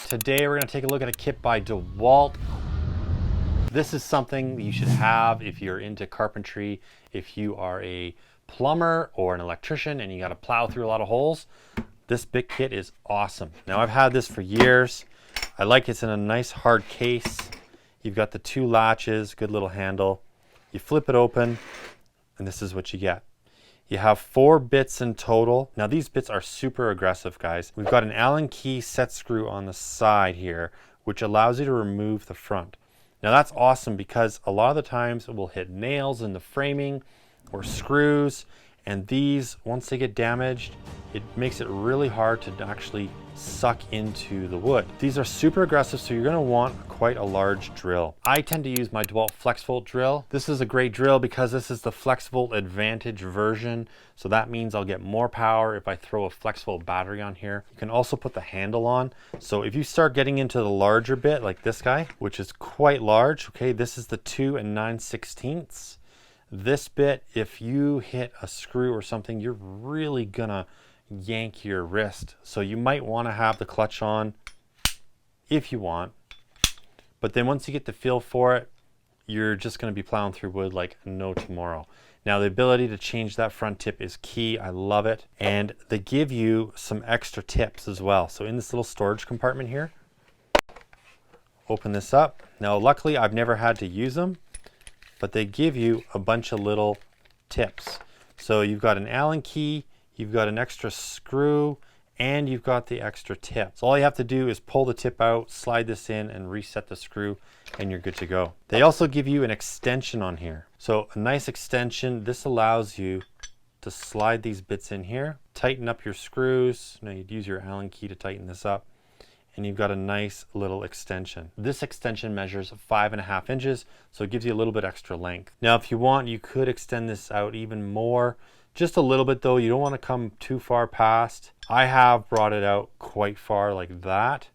Today we're going to take a look at a kit by DEWALT. This is something you should have if you're into carpentry, if you are a plumber or an electrician and you got to plow through a lot of holes. This bit kit is awesome. Now I've had this for years. I like it's in a nice hard case. You've got the two latches, good little handle. You flip it open and this is what you get. You have 4 bits in total. Now these bits are super aggressive, guys. We've got an Allen key set screw on the side here, which allows you to remove the front. Now that's awesome because a lot of the times it will hit nails in the framing or screws, and these, once they get damaged, it makes it really hard to actually suck into the wood. These are super aggressive, so you're gonna want quite a large drill. I tend to use my DEWALT FlexVolt drill. This is a great drill because this is the FlexVolt Advantage version, so that means I'll get more power if I throw a FlexVolt battery on here. You can also put the handle on, so if you start getting into the larger bit, like this guy, which is quite large, okay, this is the 2 9/16. This bit, if you hit a screw or something, you're really gonna yank your wrist. So you might want to have the clutch on if you want. But then once you get the feel for it, you're just going to be plowing through wood like no tomorrow. Now the ability to change that front tip is key. I love it. And they give you some extra tips as well. So in this little storage compartment here, open this up. Now luckily I've never had to use them, but they give you a bunch of little tips. So you've got an Allen key, you've got an extra screw, and you've got the extra tip. So all you have to do is pull the tip out, slide this in, and reset the screw, and you're good to go. They also give you an extension on here. So a nice extension. This allows you to slide these bits in here, tighten up your screws. Now you'd use your Allen key to tighten this up, and you've got a nice little extension. This extension measures 5.5 inches, so it gives you a little bit extra length. Now if you want, you could extend this out even more, just a little bit though. You don't want to come too far past. I have brought it out quite far like that,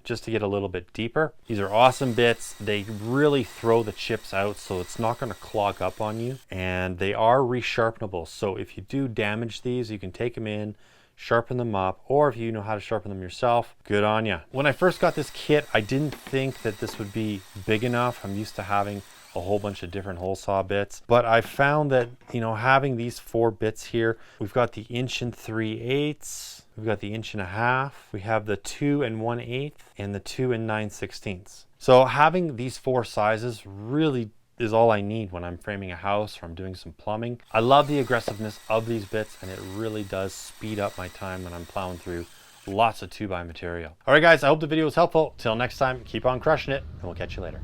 just to get a little bit deeper. These are awesome bits. They really throw the chips out, so it's not going to clog up on you, and they are resharpenable. So if you do damage these, you can take them in, sharpen them up, or if you know how to sharpen them yourself, good on ya. When I first got this kit, I didn't think that this would be big enough. I'm used to having a whole bunch of different hole saw bits, but I found that, you know, having these 4 bits here, we've got the 1 3/8, we've got the 1.5 inch, we have the 2 1/8, and the 2 9/16. So having these 4 sizes really is all I need when I'm framing a house or I'm doing some plumbing. I love the aggressiveness of these bits, and it really does speed up my time when I'm plowing through lots of 2x material. All right guys, I hope the video was helpful. Till next time, keep on crushing it, and we'll catch you later.